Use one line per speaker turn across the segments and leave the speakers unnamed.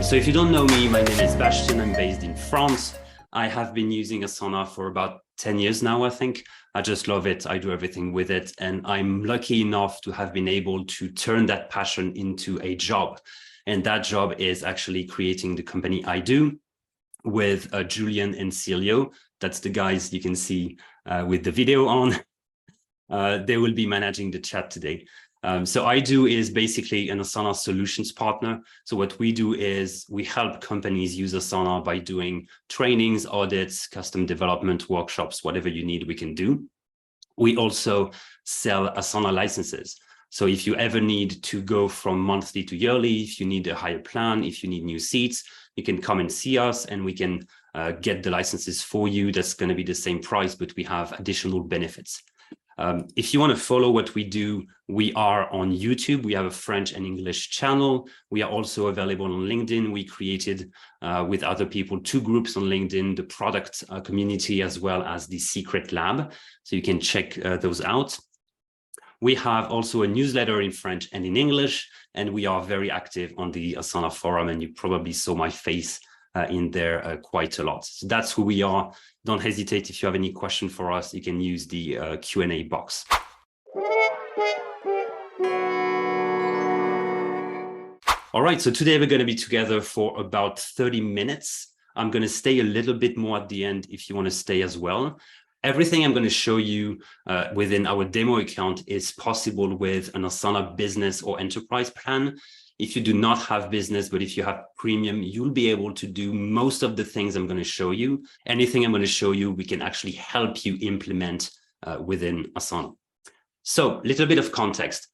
So if you don't know me, my name is Bastien. I'm based in France. I have been using Asana for about 10 years now, I think. I just love it. I do everything with it. And I'm lucky enough to have been able to turn that passion into a job. And that job is actually creating the company i.DO with Julian and Celio. That's the guys you can see with the video on. They will be managing the chat today. So i.DO is basically an Asana solutions partner. So what we do is we help companies use Asana by doing trainings, audits, custom development, workshops, whatever you need, we can do. We also sell Asana licenses. So if you ever need to go from monthly to yearly, if you need a higher plan, if you need new seats, you can come and see us and we can get the licenses for you. That's going to be the same price, but we have additional benefits. If you want to follow what we do, we are on YouTube. We have a French and English channel. We are also available on LinkedIn. We created with other people 2 groups on LinkedIn, the product community as well as the secret lab. So you can check those out. We have also a newsletter in French and in English, and we are very active on the Asana forum, and you probably saw my face in there quite a lot. So that's who we are. Don't hesitate. If you have any question for us, you can use the Q&A box. All right, so today we're going to be together for about 30 minutes. I'm going to stay a little bit more at the end if you want to stay as well. Everything I'm going to show you within our demo account is possible with an Asana business or enterprise plan. If you do not have business, but if you have premium, you'll be able to do most of the things I'm going to show you. Anything I'm going to show you, we can actually help you implement within Asana. So a little bit of context.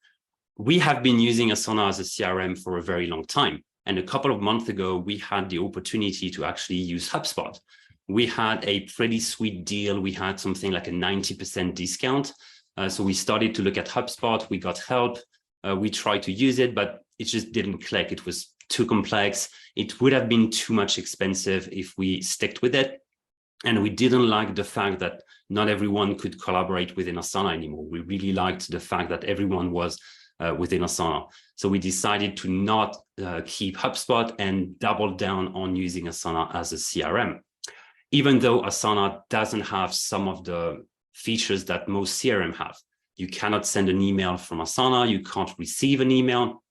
We have been using Asana as a CRM for a very long time. And a couple of months ago, we had the opportunity to actually use HubSpot. We had a pretty sweet deal. We had something like a 90% discount. So we started to look at HubSpot. We got help. We tried to use it, but it just didn't click. It was too complex. It would have been too much expensive if we stuck with it. And we didn't like the fact that not everyone could collaborate within Asana anymore. We really liked the fact that everyone was within Asana. So we decided to not keep HubSpot and double down on using Asana as a CRM. Even though Asana doesn't have some of the features that most CRM have. You cannot send an email from Asana. You can't receive an email.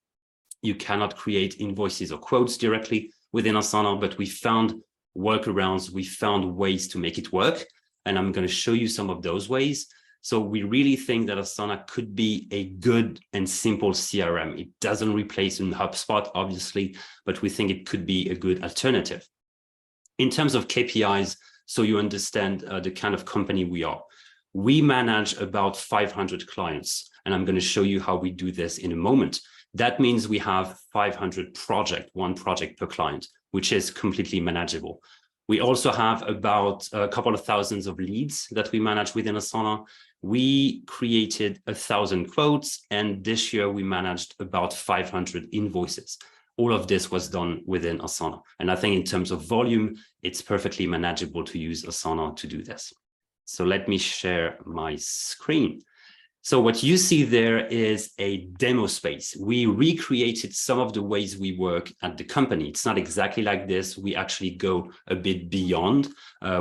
You cannot create invoices or quotes directly within Asana, but we found workarounds. We found ways to make it work. And I'm going to show you some of those ways. So we really think that Asana could be a good and simple CRM. It doesn't replace HubSpot, obviously, but we think it could be a good alternative. In terms of KPIs, so you understand the kind of company we are. We manage about 500 clients, and I'm going to show you how we do this in a moment. That means we have 500 projects, 1 project per client, which is completely manageable. We also have about a couple of thousands of leads that we manage within Asana. We created 1,000 quotes, and this year we managed about 500 invoices. All of this was done within Asana. And I think in terms of volume, it's perfectly manageable to use Asana to do this. So let me share my screen. So what you see there is a demo space. We recreated some of the ways we work at the company. It's not exactly like this. We actually go a bit beyond.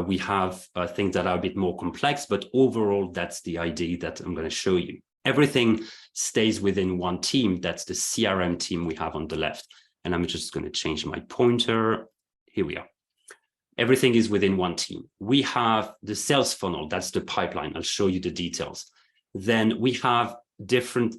We have things that are a bit more complex, but overall, that's the idea that I'm going to show you. Everything stays within one team. That's the CRM team we have on the left. And I'm just going to change my pointer. Here we are. Everything is within one team. We have the sales funnel. That's the pipeline. I'll show you the details. Then we have different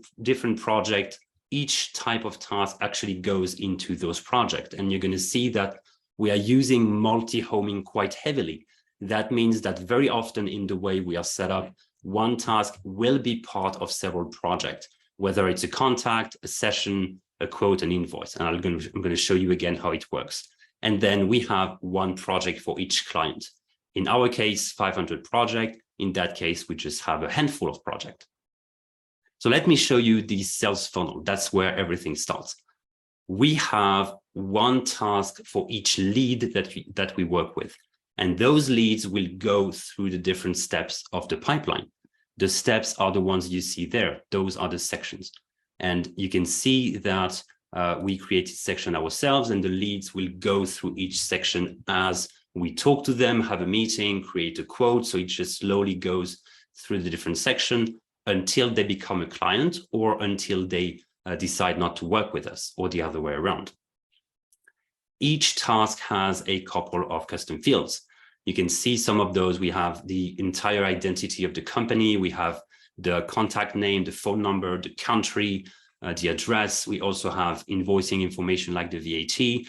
projects. Each type of task actually goes into those projects. And you're going to see that we are using multi-homing quite heavily. That means that very often in the way we are set up, one task will be part of several projects, whether it's a contact, a session, a quote, an invoice. And I'm going to show you again how it works. And then we have 1 project for each client. In our case, 500 projects. In that case, we just have a handful of projects. So let me show you the sales funnel. That's where everything starts. We have 1 task for each lead that we work with. And those leads will go through the different steps of the pipeline. The steps are the ones you see there. Those are the sections. And you can see that we created section ourselves, and the leads will go through each section as we talk to them, have a meeting, create a quote. So it just slowly goes through the different section until they become a client, or until they decide not to work with us, or the other way around. Each task has a couple of custom fields. You can see some of those. We have the entire identity of the company. We have the contact name, the phone number, the country, the address. We also have invoicing information like the VAT,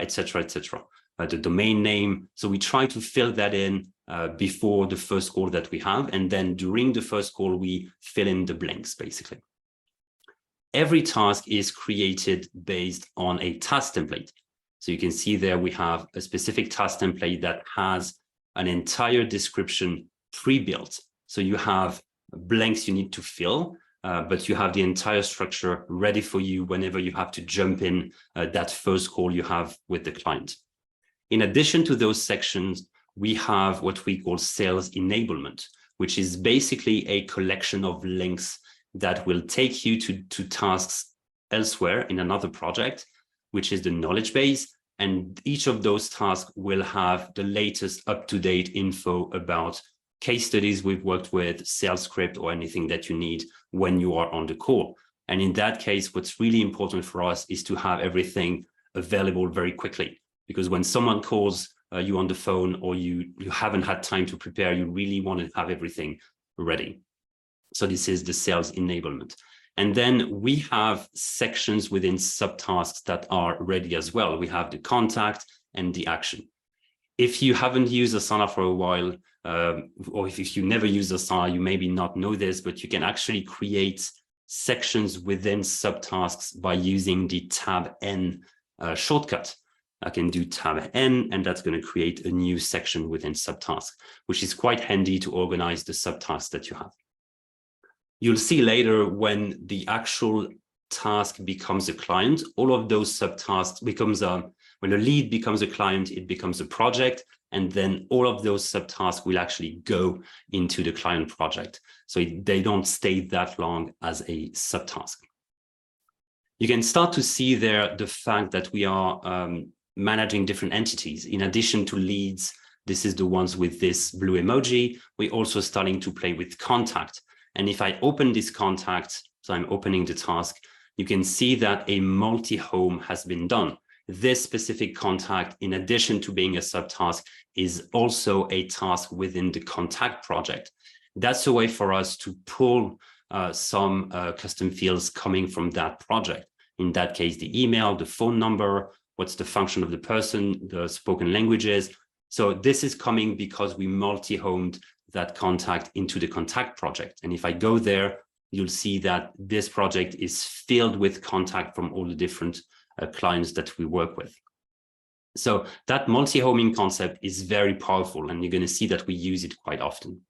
etc., etc. The domain name. So we try to fill that in before the first call that we have. And then during the first call, we fill in the blanks, basically. Every task is created based on a task template. So you can see there we have a specific task template that has an entire description pre-built. So you have blanks you need to fill, but you have the entire structure ready for you whenever you have to jump in that first call you have with the client. In addition to those sections, we have what we call sales enablement, which is basically a collection of links that will take you to tasks elsewhere in another project, which is the knowledge base. And each of those tasks will have the latest up-to-date info about case studies we've worked with, sales script, or anything that you need when you are on the call. And in that case, what's really important for us is to have everything available very quickly, because when someone calls you on the phone, or you haven't had time to prepare, you really want to have everything ready. So this is the sales enablement. And then we have sections within subtasks that are ready as well. We have the contact and the action. If you haven't used Asana for a while, or if you never used Asana, you maybe not know this, but you can actually create sections within subtasks by using the Tab N shortcut. I can do Tab N, and that's going to create a new section within subtask, which is quite handy to organize the subtasks that you have. You'll see later when the actual task becomes a client, all of those subtasks becomes when a lead becomes a client, it becomes a project, and then all of those subtasks will actually go into the client project. So they don't stay that long as a subtask. You can start to see there the fact that we are managing different entities. In addition to leads, this is the ones with this blue emoji. We're also starting to play with contact. And if I open this contact, so I'm opening the task, you can see that a multi-home has been done. This specific contact, in addition to being a subtask, is also a task within the contact project. That's a way for us to pull some custom fields coming from that project. In that case, the email, the phone number, what's the function of the person, the spoken languages. So this is coming because we multi-homed that contact into the contact project. And if I go there, you'll see that this project is filled with contact from all the different clients that we work with. So that multi-homing concept is very powerful, and you're going to see that we use it quite often.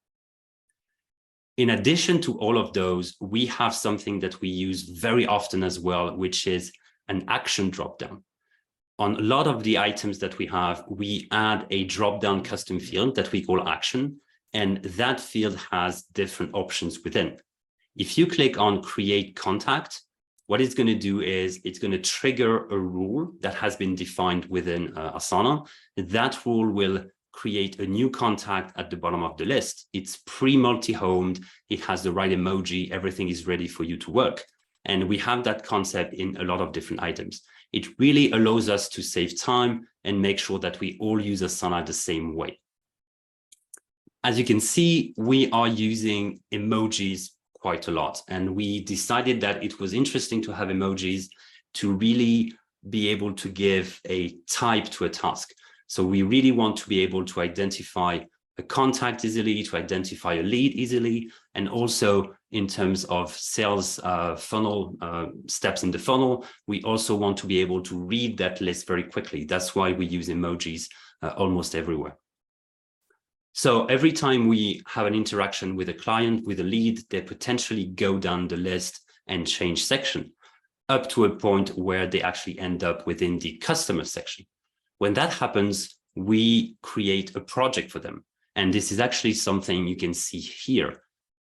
In addition to all of those, we have something that we use very often as well, which is an action dropdown. On a lot of the items that we have, we add a dropdown custom field that we call action, and that field has different options within. If you click on create contact, what it's going to do is it's going to trigger a rule that has been defined within Asana. That rule will create a new contact at the bottom of the list. It's pre-multi-homed, it has the right emoji, everything is ready for you to work. And we have that concept in a lot of different items. It really allows us to save time and make sure that we all use Asana the same way. As you can see, we are using emojis quite a lot, and we decided that it was interesting to have emojis to really be able to give a type to a task. So we really want to be able to identify a contact easily, to identify a lead easily, and also in terms of sales funnel steps in the funnel, we also want to be able to read that list very quickly. That's why we use emojis almost everywhere. So every time we have an interaction with a client, with a lead, they potentially go down the list and change section up to a point where they actually end up within the customer section. When that happens, we create a project for them. And this is actually something you can see here.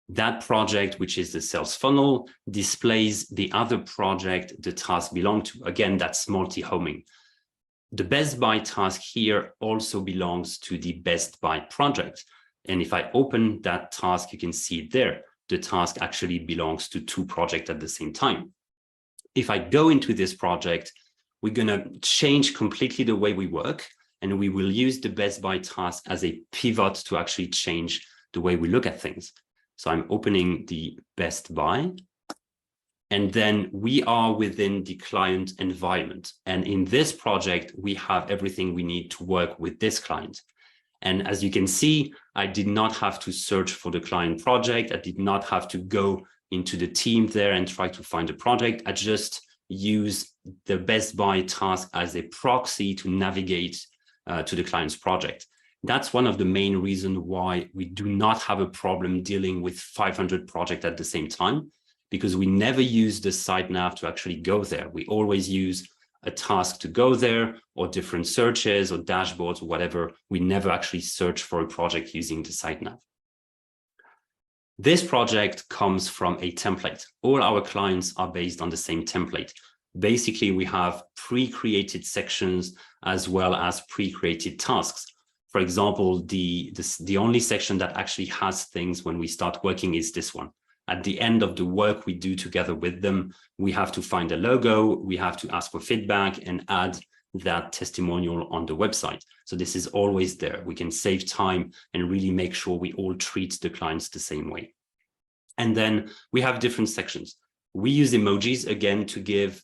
That project, which is the sales funnel, displays the other project the task belongs to. Again, that's multi-homing. The best by task here also belongs to the best by project. And if I open that task, you can see it there. The task actually belongs to 2 projects at the same time. If I go into this project, we're going to change completely the way we work, and we will use the best by task as a pivot to actually change the way we look at things. So I'm opening the best by, and then we are within the client environment. And in this project, we have everything we need to work with this client. And as you can see, I did not have to search for the client project. I did not have to go into the team there and try to find a project. I just use the best by task as a proxy to navigate to the client's project. That's one of the main reasons why we do not have a problem dealing with 500 projects at the same time, because we never use the site nav to actually go there. We always use a task to go there, or different searches or dashboards or whatever. We never actually search for a project using the site nav. This project comes from a template. All our clients are based on the same template. Basically, we have pre-created sections as well as pre-created tasks. For example, the only section that actually has things when we start working is this one. At the end of the work we do together with them, we have to find a logo, we have to ask for feedback and add that testimonial on the website. So this is always there. We can save time and really make sure we all treat the clients the same way. And then we have different sections. We use emojis again to give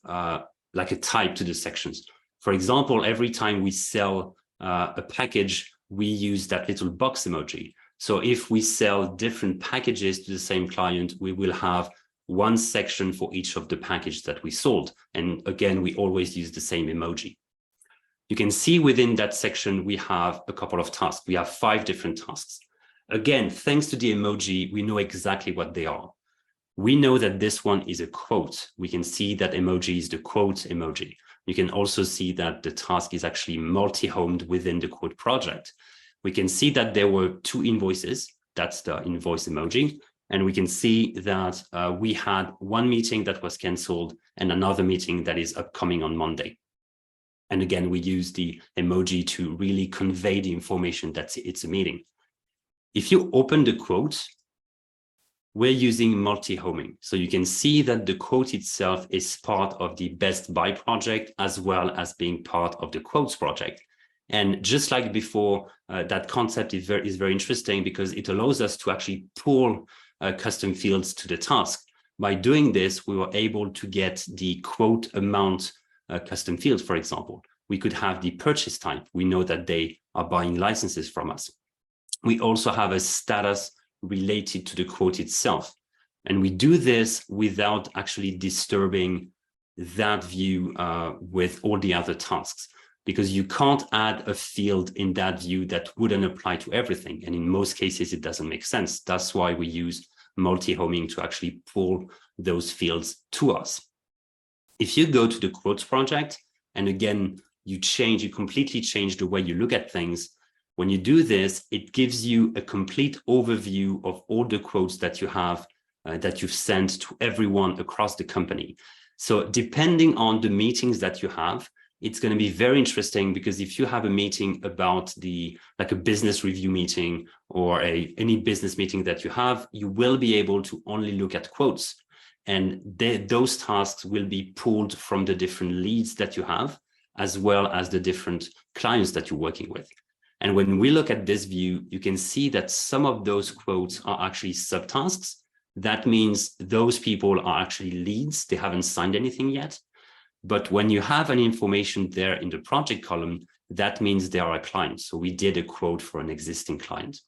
like a type to the sections. For example, every time we sell a package, we use that little box emoji. So if we sell different packages to the same client, we will have one section for each of the packages that we sold. And again, we always use the same emoji. You can see within that section, we have a couple of tasks. We have 5 different tasks. Again, thanks to the emoji, we know exactly what they are. We know that this one is a quote. We can see that emoji is the quote emoji. You can also see that the task is actually multi-homed within the quote project. We can see that there were 2 invoices. That's the invoice emoji. And we can see that we had one meeting that was canceled and another meeting that is upcoming on Monday. And again, we use the emoji to really convey the information that it's a meeting. If you open the quote, we're using multi-homing. So you can see that the quote itself is part of the best by project as well as being part of the quotes project. And just like before, that concept is very interesting because it allows us to actually pull custom fields to the task. By doing this, we were able to get the quote amount custom field, for example. We could have the purchase type. We know that they are buying licenses from us. We also have a status related to the quote itself. And we do this without actually disturbing that view with all the other tasks, because you can't add a field in that view that wouldn't apply to everything. And in most cases, it doesn't make sense. That's why we use multi-homing to actually pull those fields to us. If you go to the quotes project, and again, you completely change the way you look at things. When you do this, it gives you a complete overview of all the quotes that you have, that you've sent to everyone across the company. So depending on the meetings that you have, it's going to be very interesting, because if you have a meeting about like a business review meeting or any business meeting that you have, you will be able to only look at quotes. And those tasks will be pulled from the different leads that you have, as well as the different clients that you're working with. And when we look at this view, you can see that some of those quotes are actually subtasks. That means those people are actually leads. They haven't signed anything yet. But when you have any information there in the project column, that means they are a client. So we did a quote for an existing client.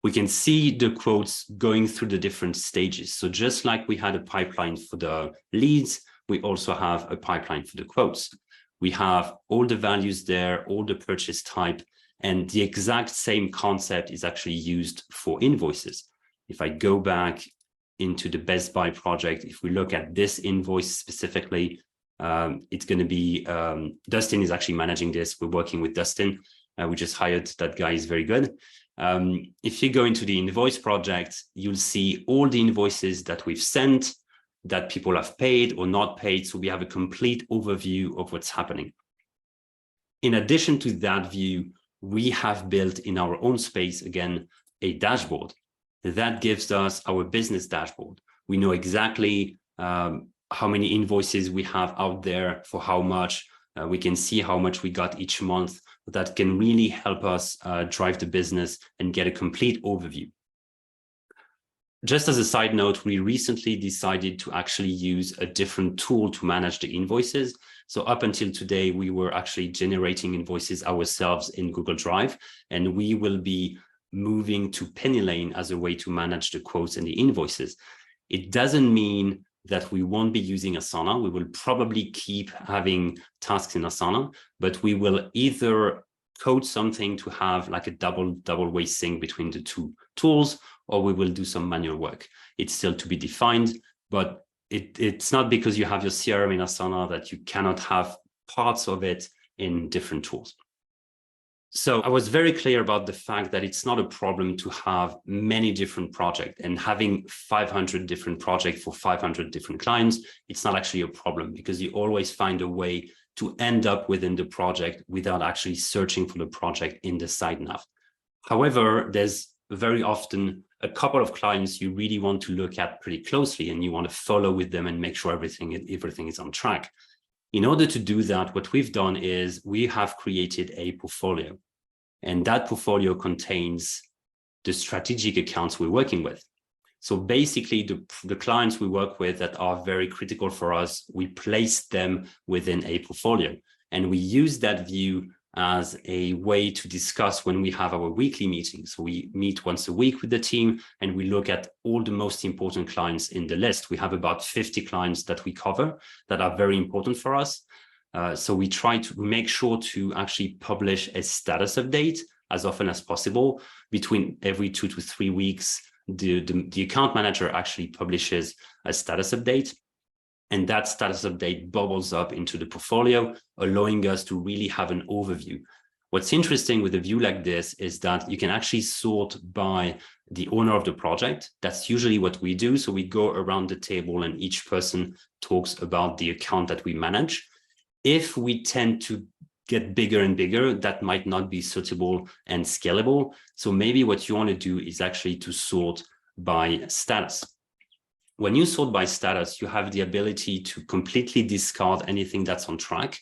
We can see the quotes going through the different stages. So just like we had a pipeline for the leads, we also have a pipeline for the quotes. We have all the values there, all the purchase type, and the exact same concept is actually used for invoices. If I go back into the Best Buy project, if we look at this invoice specifically, it's going to be, Dustin is actually managing this. We're working with Dustin. We just hired that guy, is very good. If you go into the invoice project, you'll see all the invoices that we've sent, that people have paid or not paid. So we have a complete overview of what's happening. In addition to that view, we have built in our own space, again, a dashboard that gives us our business dashboard. We know exactly how many invoices we have out there, for how much. We can see how much we got each month. That can really help us drive the business and get a complete overview. Just as a side note, we recently decided to actually use a different tool to manage the invoices. So up until today, we were actually generating invoices ourselves in Google Drive, and we will be moving to Pennylane as a way to manage the quotes and the invoices. It doesn't mean that we won't be using Asana. We will probably keep having tasks in Asana, but we will either code something to have like a double way sync between the two tools, or we will do some manual work. It's still to be defined, but it's not because you have your CRM in Asana that you cannot have parts of it in different tools. So I was very clear about the fact that it's not a problem to have many different projects, and having 500 different projects for 500 different clients, it's not actually a problem, because you always find a way to end up within the project without actually searching for the project in the side nav. However, there's very often a couple of clients you really want to look at pretty closely, and you want to follow with them and make sure everything is on track. In order to do that, what we've done is we have created a portfolio, and that portfolio contains the strategic accounts we're working with. So basically, the clients we work with that are very critical for us, we place them within a portfolio, and we use that view as a way to discuss when we have our weekly meetings. So we meet once a week with the team, and we look at all the most important clients in the list. We have about 50 clients that we cover that are very important for us. So we try to make sure to actually publish a status update as often as possible. Between every 2 to 3 weeks, the account manager actually publishes a status update. And that status update bubbles up into the portfolio, allowing us to really have an overview. What's interesting with a view like this is that you can actually sort by the owner of the project. That's usually what we do. So we go around the table and each person talks about the account that we manage. If we tend to get bigger and bigger, that might not be suitable and scalable. So maybe what you want to do is actually to sort by status. When you sort by status, you have the ability to completely discard anything that's on track.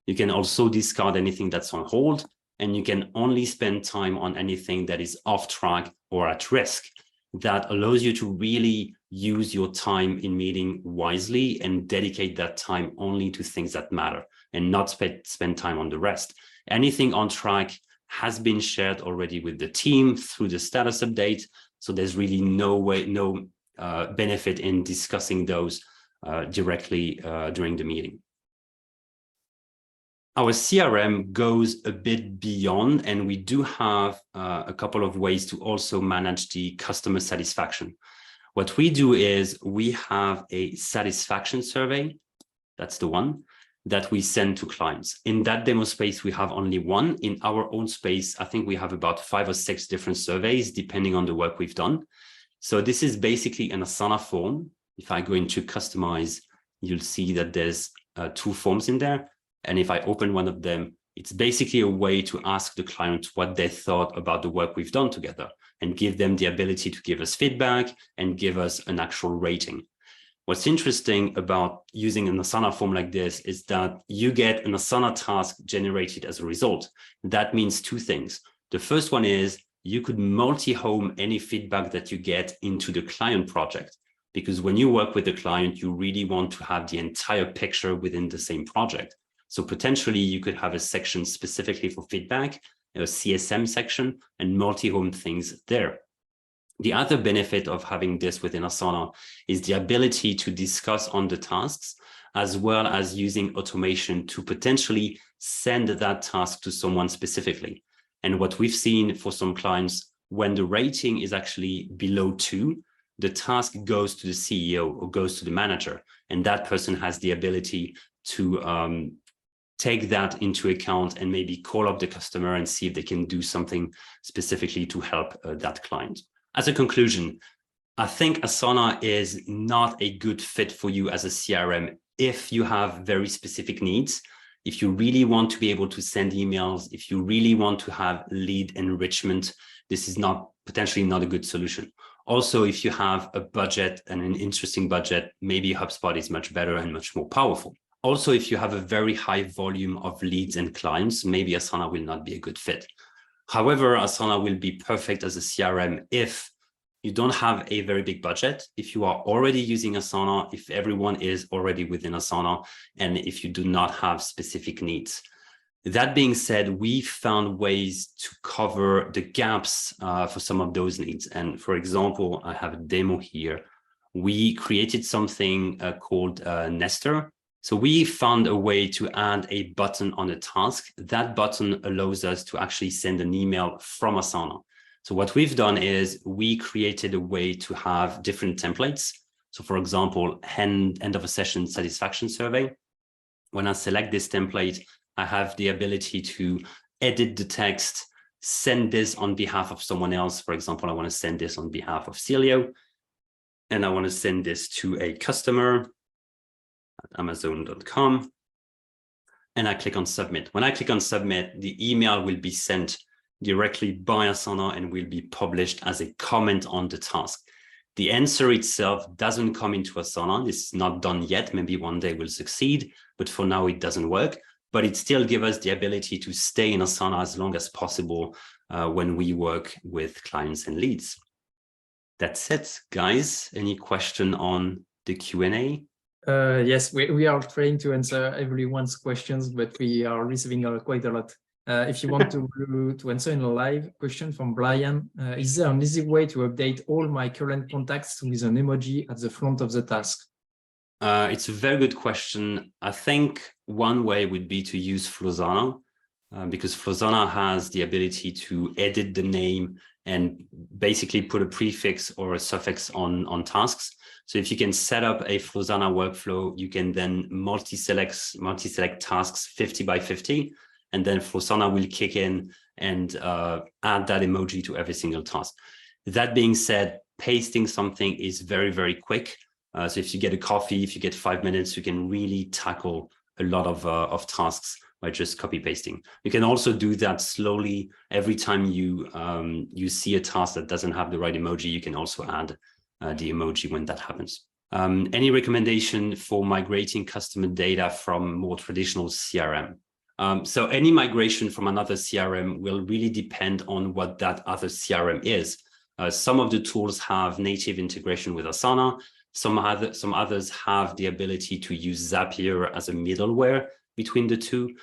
You can also discard anything that's on hold, and you can only spend time on anything that is off track or at risk. That allows you to really use your time in meeting wisely and dedicate that time only to things that matter, and not spend time on the rest. Anything on track has been shared already with the team through the status update. So there's really no benefit in discussing those directly during the meeting. Our CRM goes a bit beyond, and we do have a couple of ways to also manage the customer satisfaction. What we do is we have a satisfaction survey, that's the one, that we send to clients. In that demo space, we have only one. In our own space, I think we have about 5 or 6 different surveys, depending on the work we've done. So this is basically an Asana form. If I go into customize, you'll see that there's 2 forms in there. And if I open one of them, it's basically a way to ask the client what they thought about the work we've done together, and give them the ability to give us feedback and give us an actual rating. What's interesting about using an Asana form like this is that you get an Asana task generated as a result. That means 2 things. The first one is you could multi-home any feedback that you get into the client project, because when you work with the client, you really want to have the entire picture within the same project. So potentially you could have a section specifically for feedback, a CSM section, and multi-home things there. The other benefit of having this within Asana is the ability to discuss on the tasks, as well as using automation to potentially send that task to someone specifically. And what we've seen for some clients, when the rating is actually below 2, the task goes to the CEO or goes to the manager, and that person has the ability to take that into account and maybe call up the customer and see if they can do something specifically to help that client. As a conclusion, I think Asana is not a good fit for you as a CRM if you have very specific needs. If you really want to be able to send emails, if you really want to have lead enrichment, this is potentially not a good solution. Also, if you have a budget and an interesting budget, maybe HubSpot is much better and much more powerful. Also, if you have a very high volume of leads and clients, maybe Asana will not be a good fit. However, Asana will be perfect as a CRM if you don't have a very big budget, if you are already using Asana, if everyone is already within Asana, and if you do not have specific needs. That being said, we found ways to cover the gaps for some of those needs. And for example, I have a demo here. We created something called Nestor. So we found a way to add a button on a task. That button allows us to actually send an email from Asana. So what we've done is we created a way to have different templates. So for example, end of a session satisfaction survey. When I select this template, I have the ability to edit the text, send this on behalf of someone else. For example, I want to send this on behalf of Celio, and I want to send this to a customer at Amazon.com. And I click on submit. When I click on submit, the email will be sent directly by Asana and will be published as a comment on the task. The answer itself doesn't come into Asana. This is not done yet. Maybe one day will succeed, but for now it doesn't work. But it still gives us the ability to stay in Asana as long as possible when we work with clients and leads. That's it, guys. Any question on the Q&A?
Yes, we are trying to answer everyone's questions, but we are receiving quite a lot. If you want to answer in a live question from Brian, is there an easy way to update all my current contacts with an emoji at the front of the task?
It's a very good question. I think one way would be to use Flozana, because Flozana has the ability to edit the name and basically put a prefix or a suffix on tasks. So if you can set up a Flozana workflow, you can then multi-select tasks 50 by 50. And then Flozana will kick in and add that emoji to every single task. That being said, pasting something is very, very quick. So if you get a coffee, if you get 5 minutes, you can really tackle a lot of tasks by just copy pasting. You can also do that slowly. Every time you see a task that doesn't have the right emoji, you can also add the emoji when that happens. Any recommendation for migrating customer data from more traditional CRM? So any migration from another CRM will really depend on what that other CRM is. Some of the tools have native integration with Asana. Some others have the ability to use Zapier as a middleware between the two.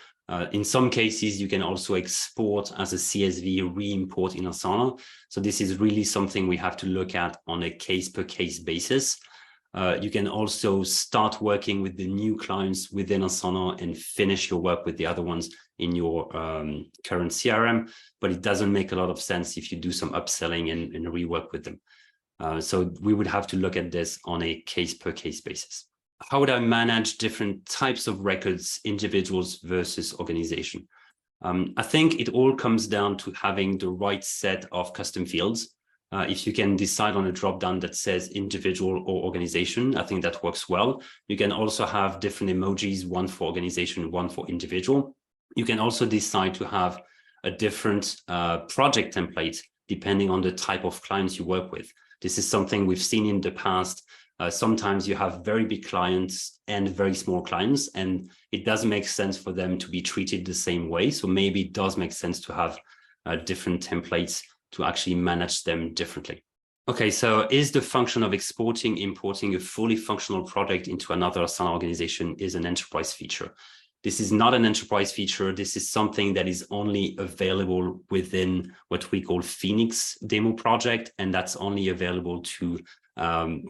In some cases, you can also export as a CSV re-import in Asana. So this is really something we have to look at on a case-per-case basis. You can also start working with the new clients within Asana and finish your work with the other ones in your current CRM, but it doesn't make a lot of sense if you do some upselling and rework with them. So we would have to look at this on a case-per-case basis. How would I manage different types of records, individuals versus organization? I think it all comes down to having the right set of custom fields. If you can decide on a dropdown that says individual or organization, I think that works well. You can also have different emojis, one for organization, one for individual. You can also decide to have a different project template depending on the type of clients you work with. This is something we've seen in the past. Sometimes you have very big clients and very small clients, and it doesn't make sense for them to be treated the same way. So maybe it does make sense to have different templates to actually manage them differently. Okay, so is the function of exporting, importing a fully functional product into another Asana organization is an enterprise feature? This is not an enterprise feature. This is something that is only available within what we call Phoenix demo project, and that's only available to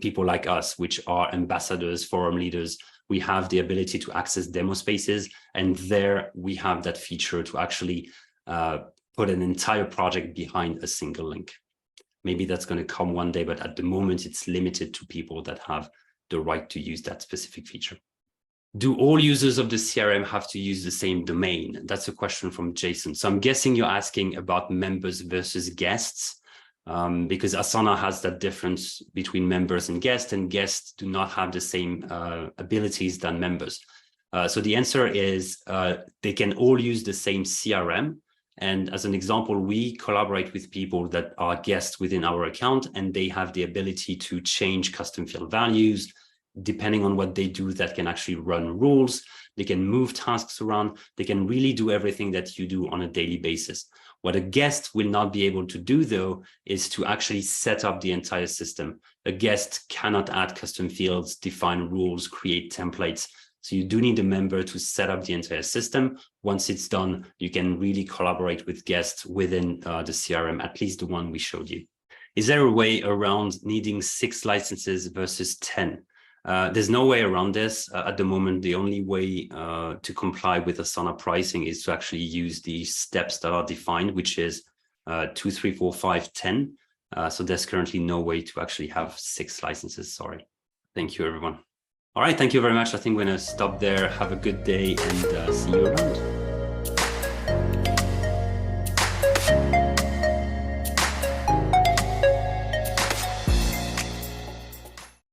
people like us, which are ambassadors, forum leaders. We have the ability to access demo spaces, and there we have that feature to actually put an entire project behind a single link. Maybe that's going to come one day, but at the moment it's limited to people that have the right to use that specific feature. Do all users of the CRM have to use the same domain? That's a question from Jason. So I'm guessing you're asking about members versus guests, because Asana has that difference between members and guests do not have the same abilities than members. So the answer is they can all use the same CRM. And as an example, we collaborate with people that are guests within our account, and they have the ability to change custom field values. Depending on what they do, that can actually run rules. They can move tasks around. They can really do everything that you do on a daily basis. What a guest will not be able to do, though, is to actually set up the entire system. A guest cannot add custom fields, define rules, create templates. So you do need a member to set up the entire system. Once it's done, you can really collaborate with guests within the CRM, at least the one we showed you. Is there a way around needing 6 licenses versus 10? There's no way around this. At the moment, the only way to comply with Asana pricing is to actually use the steps that are defined, which is 2, 3, 4, 5, 10. So there's currently no way to actually have 6 licenses. Sorry. Thank you, everyone. All right. Thank you very much. I think we're going to stop there. Have a good day and see you around.